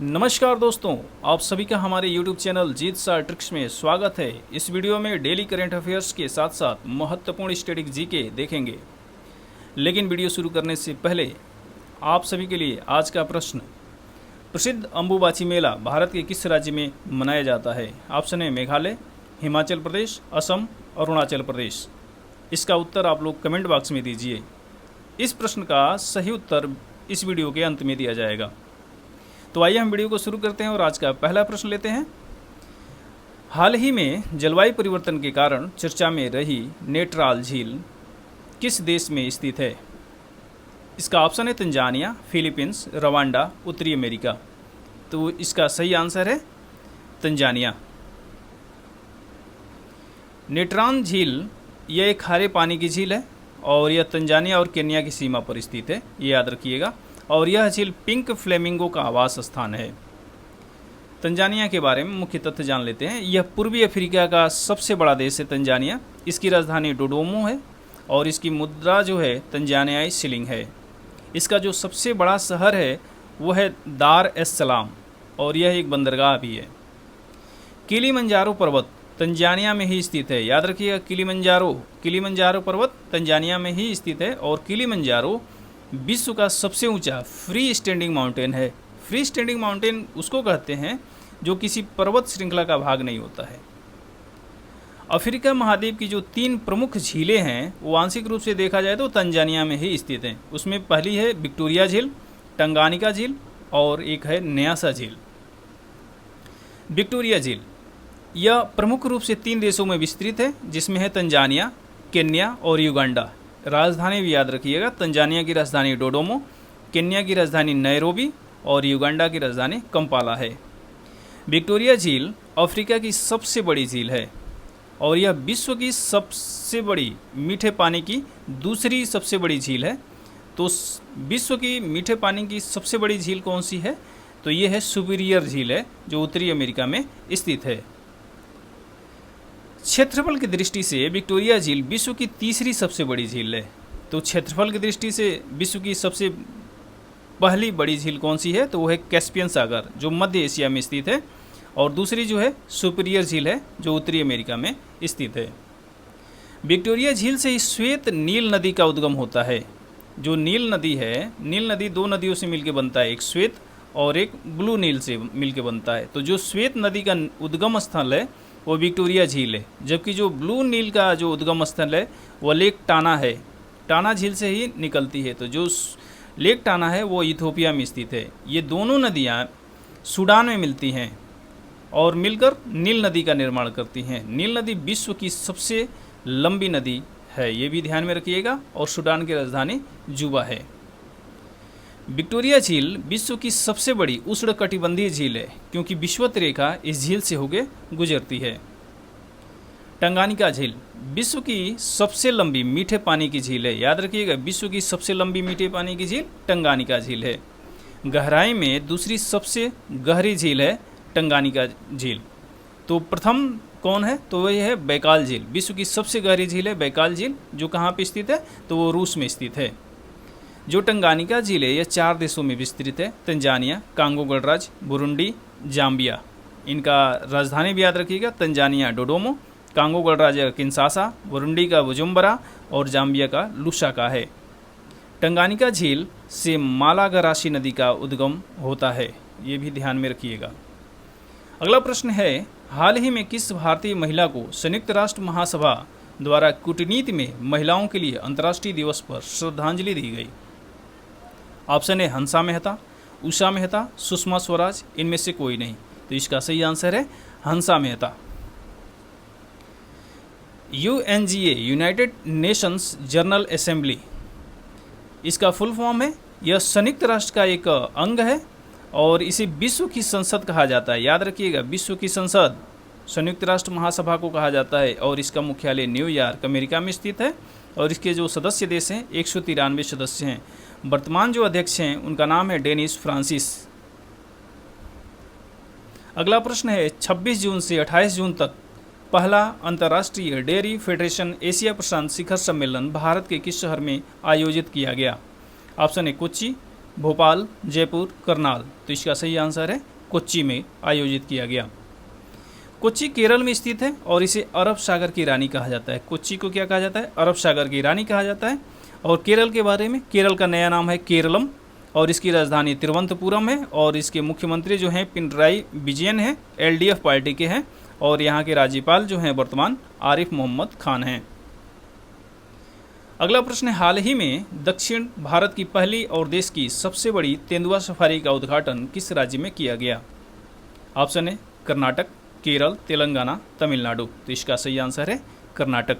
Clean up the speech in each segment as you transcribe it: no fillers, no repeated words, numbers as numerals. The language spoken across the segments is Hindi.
नमस्कार दोस्तों, आप सभी का हमारे YouTube चैनल जीत सार ट्रिक्स में स्वागत है। इस वीडियो में डेली करंट अफेयर्स के साथ साथ महत्वपूर्ण स्टैटिक जीके देखेंगे। लेकिन वीडियो शुरू करने से पहले आप सभी के लिए आज का प्रश्न, प्रसिद्ध अंबुबाची मेला भारत के किस राज्य में मनाया जाता है? ऑप्शन है मेघालय, हिमाचल प्रदेश, असम, अरुणाचल प्रदेश। इसका उत्तर आप लोग कमेंट बॉक्स में दीजिए। इस प्रश्न का सही उत्तर इस वीडियो के अंत में दिया जाएगा। तो आइए हम वीडियो को शुरू करते हैं और आज का पहला प्रश्न लेते हैं। हाल ही में जलवायु परिवर्तन के कारण चर्चा में रही नेत्राल झील किस देश में स्थित है? इसका ऑप्शन है तंजानिया, फिलीपींस, रवांडा, उत्तरी अमेरिका। तो इसका सही आंसर है तंजानिया। नेत्राल झील यह एक खारे पानी की झील है और यह तंजानिया और केन्या की सीमा पर स्थित है, ये याद रखिएगा। और यह झील पिंक फ्लेमिंगो का आवास स्थान है। तंजानिया के बारे में मुख्य तथ्य जान लेते हैं। यह पूर्वी अफ्रीका का सबसे बड़ा देश है तंजानिया। इसकी राजधानी डोडोमो है और इसकी मुद्रा जो है तंजानियाई शिलिंग है। इसका जो सबसे बड़ा शहर है वह है दार एस सलाम और यह एक बंदरगाह भी है। किलिमंजारो पर्वत तंजानिया में ही स्थित है, याद रखिएगा। किलिमंजारो पर्वत तंजानिया में ही स्थित है और किलिमंजारो विश्व का सबसे ऊंचा फ्री स्टैंडिंग माउंटेन है। फ्री स्टैंडिंग माउंटेन उसको कहते हैं जो किसी पर्वत श्रृंखला का भाग नहीं होता है। अफ्रीका महाद्वीप की जो 3 प्रमुख झीलें हैं वो आंशिक रूप से देखा जाए तो तंजानिया में ही स्थित हैं। उसमें पहली है विक्टोरिया झील, टंगानिका झील और एक है न्यासा झील। विक्टोरिया झील यह प्रमुख रूप से 3 देशों में विस्तृत है, जिसमें है तंजानिया, केन्या और युगांडा। राजधानी भी याद रखिएगा, तंजानिया की राजधानी डोडोमो, केन्या की राजधानी नैरोबी और युगांडा की राजधानी कंपाला है। विक्टोरिया झील अफ्रीका की सबसे बड़ी झील है और यह विश्व की सबसे बड़ी मीठे पानी की दूसरी सबसे बड़ी झील है। तो विश्व की मीठे पानी की सबसे बड़ी झील कौन सी है? तो ये है सुपीरियर झील है जो उत्तरी अमेरिका में स्थित है। क्षेत्रफल की दृष्टि से विक्टोरिया झील विश्व की तीसरी सबसे बड़ी झील है। तो क्षेत्रफल की दृष्टि से विश्व की सबसे पहली बड़ी झील कौन सी है? तो वो है कैस्पियन सागर जो मध्य एशिया में स्थित है और दूसरी जो है सुपीरियर झील है जो उत्तरी अमेरिका में स्थित है। विक्टोरिया झील से ही श्वेत नील नदी का उद्गम होता है। जो नील नदी है, नील नदी 2 नदियों से मिलकर बनता है, एक श्वेत और एक ब्लू नील से मिलकर बनता है। तो जो श्वेत नदी का उद्गम स्थल है वो विक्टोरिया झील है, जबकि जो ब्लू नील का जो उद्गम स्थल है वो लेक टाना है। टाना झील से ही निकलती है। तो जो लेक टाना है वो इथियोपिया में स्थित है। ये दोनों नदियाँ सूडान में मिलती हैं और मिलकर नील नदी का निर्माण करती हैं। नील नदी विश्व की सबसे लंबी नदी है, ये भी ध्यान में रखिएगा। और सूडान की राजधानी जुबा है। विक्टोरिया झील विश्व की सबसे बड़ी उष्णकटिबंधीय झील है क्योंकि विषुवत रेखा इस झील से होकर गुजरती है। टंगानिका झील विश्व की सबसे लंबी मीठे पानी की झील है, याद रखिएगा। विश्व की सबसे लंबी मीठे पानी की झील टंगानिका झील है। गहराई में दूसरी सबसे गहरी झील है टंगानिका झील। तो प्रथम कौन है? तो वह है बैकाल झील। विश्व की सबसे गहरी झील है बैकाल झील, जो कहाँ पे स्थित है? तो वो रूस में स्थित है। जो टंगानिका झील है यह 4 देशों में विस्तृत है, तंजानिया, कांगो गणराज्य, बुरुंडी, जाम्बिया। इनका राजधानी भी याद रखिएगा, तंजानिया डोडोमो, कांगो गणराज्य किंशासा, बुरुंडी का बुजुम्बरा और जाम्बिया का लुसाका है। टंगानिका झील से मालागाराशी नदी का उद्गम होता है, ये भी ध्यान में रखिएगा। अगला प्रश्न है, हाल ही में किस भारतीय महिला को संयुक्त राष्ट्र महासभा द्वारा कूटनीति में महिलाओं के लिए अंतर्राष्ट्रीय दिवस पर श्रद्धांजलि दी गई? ऑप्शन है हंसा मेहता, उषा मेहता, सुषमा स्वराज, इनमें से कोई नहीं। तो इसका सही आंसर है Hansa Mehta. UNGA United Nations General Assembly, इसका फुल फॉर्म है। यह संयुक्त राष्ट्र का एक अंग है और इसे विश्व की संसद कहा जाता है, याद रखिएगा। विश्व की संसद संयुक्त राष्ट्र महासभा को कहा जाता है और इसका मुख्यालय न्यूयॉर्क अमेरिका में स्थित है। और इसके जो सदस्य देश हैं 193 सदस्य हैं। वर्तमान जो अध्यक्ष हैं उनका नाम है डेनिस फ्रांसिस। अगला प्रश्न है, 26 जून से 28 जून तक पहला अंतर्राष्ट्रीय डेयरी फेडरेशन एशिया प्रशांत शिखर सम्मेलन भारत के किस शहर में आयोजित किया गया? ऑप्शन है कोच्चि, भोपाल, जयपुर, करनाल। तो इसका सही आंसर है कोच्चि में आयोजित किया गया। कोच्चि केरल में स्थित है और इसे अरब सागर की रानी कहा जाता है। कोच्चि को क्या कहा जाता है? अरब सागर की रानी कहा जाता है। और केरल के बारे में, केरल का नया नाम है केरलम और इसकी राजधानी तिरुवनंतपुरम है और इसके मुख्यमंत्री जो हैं पिनराई विजयन हैं, एलडीएफ पार्टी के हैं और यहाँ के राज्यपाल जो हैं वर्तमान आरिफ मोहम्मद खान हैं। अगला प्रश्न है, हाल ही में दक्षिण भारत की पहली और देश की सबसे बड़ी तेंदुआ सफारी का उद्घाटन किस राज्य में किया गया? ऑप्शन है कर्नाटक, केरल, तेलंगाना, तमिलनाडु। तो इसका सही आंसर है कर्नाटक।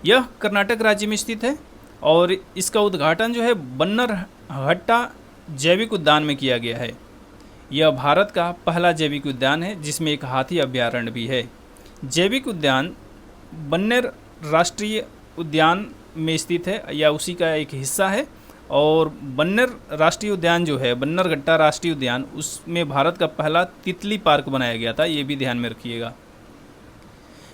यह कर्नाटक राज्य में स्थित है और इसका उद्घाटन जो है बन्नरघट्टा जैविक उद्यान में किया गया है। यह भारत का पहला जैविक उद्यान है जिसमें एक हाथी अभ्यारण्य भी है। जैविक उद्यान बन्नेर राष्ट्रीय उद्यान में स्थित है या उसी का एक हिस्सा है और बन्नेर राष्ट्रीय उद्यान जो है, बन्नरघट्टा राष्ट्रीय उद्यान, उसमें भारत का पहला तितली पार्क बनाया गया था। ये भी ध्यान में रखिएगा।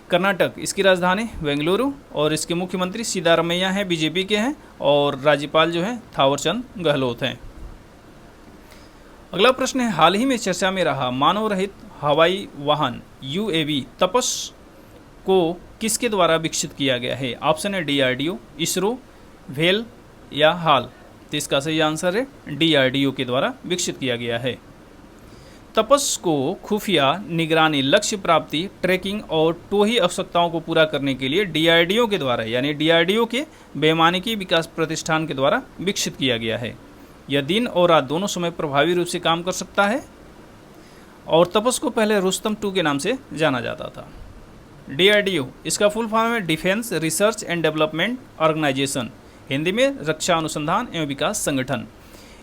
कर्नाटक, इसकी राजधानी बेंगलुरु और इसके मुख्यमंत्री सिद्धारमैया हैं, बीजेपी के हैं और राज्यपाल जो हैं थावरचंद गहलोत हैं। अगला प्रश्न है, हाल ही में चर्चा में रहा मानव रहित हवाई वाहन यूएवी तपस को किसके द्वारा विकसित किया गया है? ऑप्शन है डीआरडीओ, इसरो, वेल या हाल। तो इसका सही आंसर है डीआरडीओ के द्वारा विकसित किया गया है। तपस को खुफिया निगरानी, लक्ष्य प्राप्ति, ट्रैकिंग और टोही आवश्यकताओं को पूरा करने के लिए डीआरडीओ के द्वारा यानी डीआरडीओ के वैमानिकी विकास प्रतिष्ठान के द्वारा विकसित किया गया है। यह दिन और रात दोनों समय प्रभावी रूप से काम कर सकता है और तपस को पहले रुस्तम 2 के नाम से जाना जाता था। डीआरडीओ, इसका फुल फॉर्म है defence research and development organisation, Hindi में रक्षा अनुसंधान एवं विकास संगठन।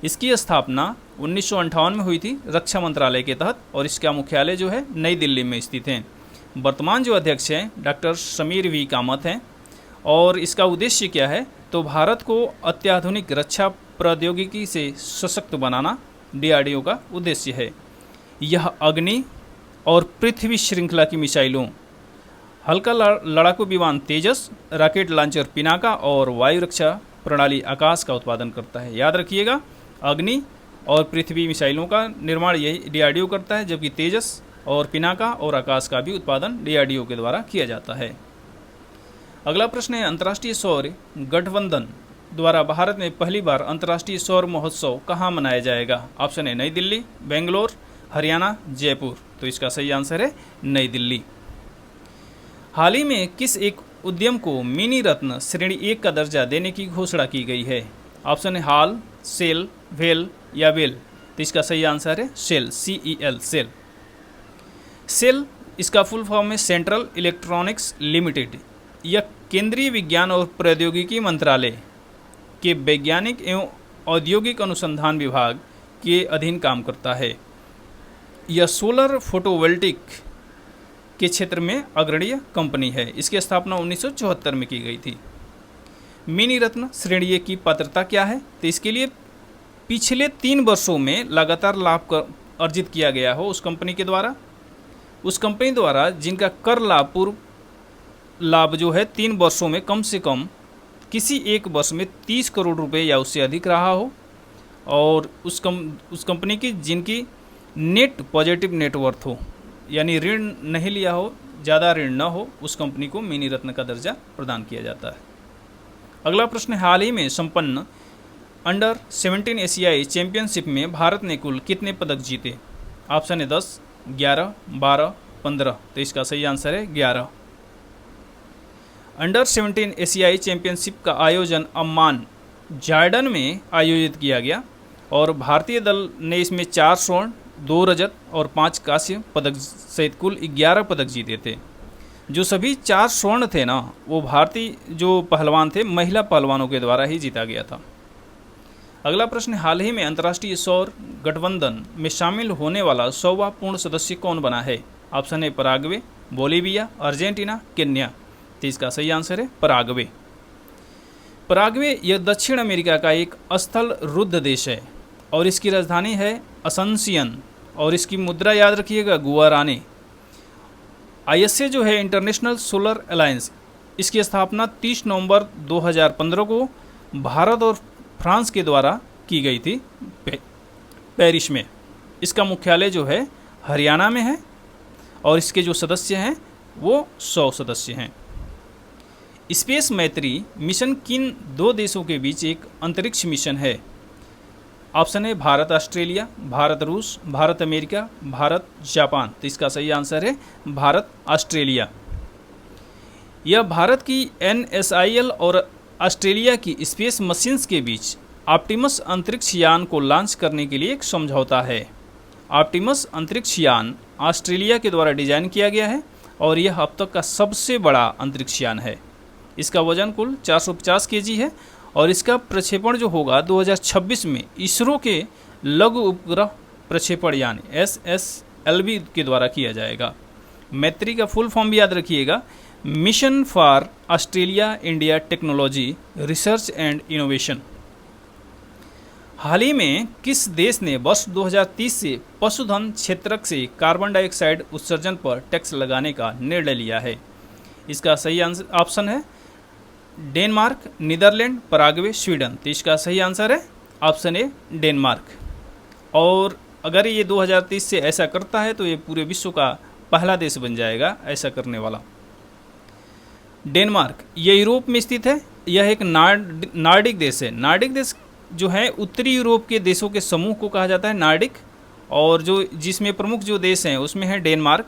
इसकी स्थापना 1958 में हुई थी रक्षा मंत्रालय के तहत और इसका मुख्यालय जो है नई दिल्ली में स्थित है। वर्तमान जो अध्यक्ष हैं डॉक्टर समीर वी कामत हैं और इसका उद्देश्य क्या है? तो भारत को अत्याधुनिक रक्षा प्रौद्योगिकी से सशक्त बनाना डीआरडीओ का उद्देश्य है। यह अग्नि और पृथ्वी श्रृंखला की मिसाइलों, हल्का लड़ाकू विमान तेजस, रॉकेट लॉन्चर पिनाका और वायु रक्षा प्रणाली आकाश का उत्पादन करता है। याद रखिएगा, अग्नि और पृथ्वी मिसाइलों का निर्माण यही डीआरडीओ करता है, जबकि तेजस और पिनाका और आकाश का भी उत्पादन डीआरडीओ के द्वारा किया जाता है। अगला प्रश्न है, अंतर्राष्ट्रीय सौर गठबंधन द्वारा भारत में पहली बार अंतर्राष्ट्रीय सौर महोत्सव कहाँ मनाया जाएगा? ऑप्शन है नई दिल्ली, बेंगलोर, हरियाणा, जयपुर। तो इसका सही आंसर है नई दिल्ली। हाल ही में किस एक उद्यम को मिनी रत्न श्रेणी 1 का दर्जा देने की घोषणा की गई है? ऑप्शन है हाल, सेल, वेल या वेल। तो इसका सही आंसर है सेल, CEL, सेल। सेल, इसका फुल फॉर्म है सेंट्रल इलेक्ट्रॉनिक्स लिमिटेड। यह केंद्रीय विज्ञान और प्रौद्योगिकी मंत्रालय के वैज्ञानिक एवं औद्योगिक अनुसंधान विभाग के अधीन काम करता है। यह सोलर फोटोवोल्टिक के क्षेत्र में अग्रणीय कंपनी है। इसकी स्थापना 1974 में की गई थी। मिनी रत्न श्रेणी 1 की पात्रता क्या है? तो इसके लिए पिछले 3 वर्षों में लगातार लाभ अर्जित किया गया हो उस कंपनी के द्वारा, उस कंपनी द्वारा जिनका कर लाभ पूर्व लाभ जो है 3 वर्षों में कम से कम किसी एक वर्ष में 30 करोड़ रुपए या उससे अधिक रहा हो और उस कंपनी की जिनकी नेट पॉजिटिव नेटवर्थ हो यानी ऋण नहीं लिया हो, ज़्यादा ऋण न हो, उस कंपनी को मिनी रत्न का दर्जा प्रदान किया जाता है। अगला प्रश्न, हाल ही में संपन्न अंडर 17 एशियाई चैंपियनशिप में भारत ने कुल कितने पदक जीते? ऑप्शन है 10, 11, 12, 15। तो इसका सही आंसर है 11। अंडर 17 एशियाई चैंपियनशिप का आयोजन अम्मान, जॉर्डन में आयोजित किया गया और भारतीय दल ने इसमें 4 स्वर्ण, 2 रजत और 5 कांस्य पदक सहित कुल 11 पदक जीते थे। जो सभी 4 स्वर्ण थे ना, वो भारतीय जो पहलवान थे, महिला पहलवानों के द्वारा ही जीता गया था। अगला प्रश्न, हाल ही में अंतर्राष्ट्रीय सौर गठबंधन में शामिल होने वाला 100वां पूर्ण सदस्य कौन बना है? ऑप्शन है पराग्वे, बोलीविया, अर्जेंटीना, केन्या। तो इसका सही आंसर है पराग्वे। पराग्वे यह दक्षिण अमेरिका का एक स्थल रुद्ध देश है और इसकी राजधानी है असंसियन और इसकी मुद्रा याद रखिएगा गुआरानी। ISA जो है इंटरनेशनल सोलर अलायंस, इसकी स्थापना 30 नवंबर 2015 को भारत और फ्रांस के द्वारा की गई थी पेरिस में। इसका मुख्यालय जो है हरियाणा में है और इसके जो सदस्य हैं वो 100 सदस्य हैं। स्पेस मैत्री मिशन किन दो देशों के बीच एक अंतरिक्ष मिशन है? ऑप्शन है भारत ऑस्ट्रेलिया, भारत रूस, भारत अमेरिका, भारत जापान। तो इसका सही आंसर है भारत ऑस्ट्रेलिया। यह भारत की NSIL और ऑस्ट्रेलिया की स्पेस मशीन्स के बीच ऑप्टिमस अंतरिक्ष यान को लॉन्च करने के लिए एक समझौता है। ऑप्टिमस अंतरिक्ष यान ऑस्ट्रेलिया के द्वारा डिजाइन किया गया है और यह अब तक का सबसे बड़ा अंतरिक्ष यान है। इसका वजन कुल 450 kg है और इसका प्रक्षेपण जो होगा 2026 में इसरो के लघु उपग्रह प्रक्षेपण यान SSLV के द्वारा किया जाएगा। मैत्री का फुल फॉर्म भी याद रखिएगा, mission for Australia India technology research and innovation. हाल ही में किस देश ने वर्ष 2030 से पशुधन क्षेत्रक से कार्बन डाइऑक्साइड उत्सर्जन पर टैक्स लगाने का निर्णय लिया है? इसका सही आंसर ऑप्शन है डेनमार्क, नीदरलैंड, पराग्वे, स्वीडन। तो इसका सही आंसर है ऑप्शन ए डेनमार्क। और अगर ये 2030 से ऐसा करता है तो ये पूरे विश्व का पहला देश बन जाएगा ऐसा करने वाला। डेनमार्क ये यूरोप में स्थित है। यह एक नार्डिक देश है। नार्डिक देश जो है उत्तरी यूरोप के देशों के समूह को कहा जाता है नार्डिक, और जो जिसमें प्रमुख जो देश हैं उसमें है डेनमार्क,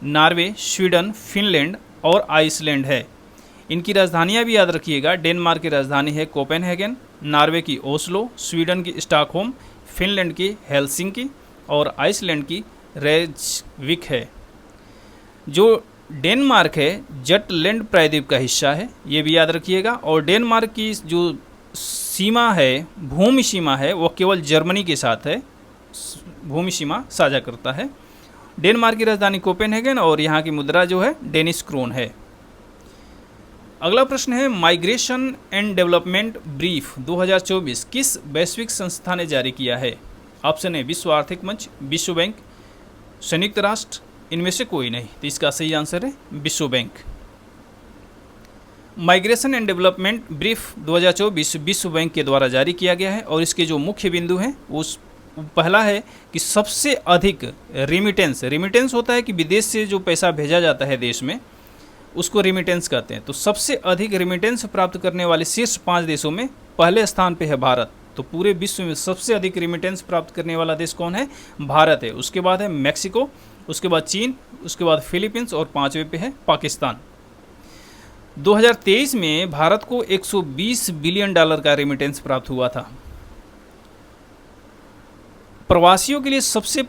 नॉर्वे, स्वीडन, फिनलैंड और आइसलैंड है। इनकी राजधानियां भी याद रखिएगा। डेनमार्क की राजधानी है कोपेनहेगन, नॉर्वे की ओस्लो, स्वीडन की स्टॉकहोम, फिनलैंड की हेलसिंकी और आइसलैंड की रेयकविक है। जो डेनमार्क है जटलैंड प्रायद्वीप का हिस्सा है, ये भी याद रखिएगा। और डेनमार्क की जो सीमा है, भूमि सीमा है, वो केवल जर्मनी के साथ है, भूमि सीमा साझा करता है। डेनमार्क की राजधानी कोपेनहेगन और यहाँ की मुद्रा जो है डेनिश क्रोन है। अगला प्रश्न है माइग्रेशन एंड डेवलपमेंट ब्रीफ 2024 किस वैश्विक संस्था ने जारी किया है? ऑप्शन है विश्व आर्थिक मंच, विश्व बैंक, संयुक्त राष्ट्र, इनमें से कोई नहीं। तो इसका सही आंसर है विश्व bank. Migration and development brief 2024 विश्व बैंक के द्वारा जारी किया गया है और इसके जो मुख्य बिंदु हैं उस पहला है कि सबसे अधिक रिमिटेंस होता है कि विदेश से जो पैसा भेजा जाता है देश में उसको रिमिटेंस कहते हैं। तो सबसे अधिक रिमिटेंस प्राप्त करने वाले शीर्ष 5 देशों में पहले स्थान पे है भारत। तो पूरे विश्व में सबसे अधिक रिमिटेंस प्राप्त करने वाला देश कौन है? भारत है। उसके बाद है मैक्सिको, उसके बाद चीन, उसके बाद फिलीपींस और 5वें पे है पाकिस्तान। 2023 में भारत को $120 बिलियन का रेमिटेंस प्राप्त हुआ था। प्रवासियों के लिए सबसे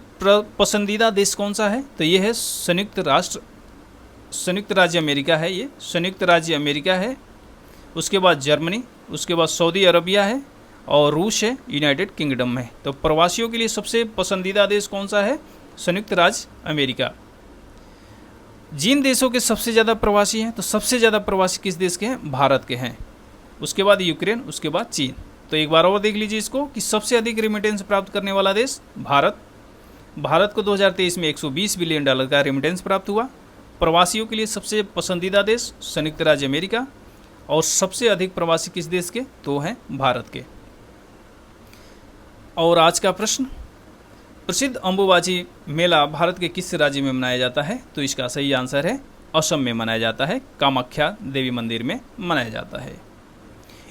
पसंदीदा देश कौन सा है? तो ये है संयुक्त राज्य अमेरिका है। ये संयुक्त राज्य अमेरिका है, उसके बाद जर्मनी, उसके बाद सऊदी अरबिया है और रूस है, यूनाइटेड किंगडम है। तो प्रवासियों के लिए सबसे पसंदीदा देश कौन सा है? संयुक्त राज्य अमेरिका। जिन देशों के सबसे ज़्यादा प्रवासी हैं, तो सबसे ज़्यादा प्रवासी किस देश के हैं? भारत के हैं। उसके बाद यूक्रेन, उसके बाद चीन। तो एक बार और देख लीजिए इसको कि सबसे अधिक रेमिटेंस प्राप्त करने वाला देश भारत को 2023 में $120 बिलियन का रेमिटेंस प्राप्त हुआ। प्रवासियों के लिए सबसे पसंदीदा देश संयुक्त राज्य अमेरिका और सबसे अधिक प्रवासी किस देश के? तो हैं भारत के। और आज का प्रश्न, प्रसिद्ध अंबुबाची मेला भारत के किस राज्य में मनाया जाता है? तो इसका सही आंसर है असम में मनाया जाता है, कामाख्या देवी मंदिर में मनाया जाता है।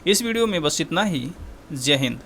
इस वीडियो में बस इतना ही। जय हिंद।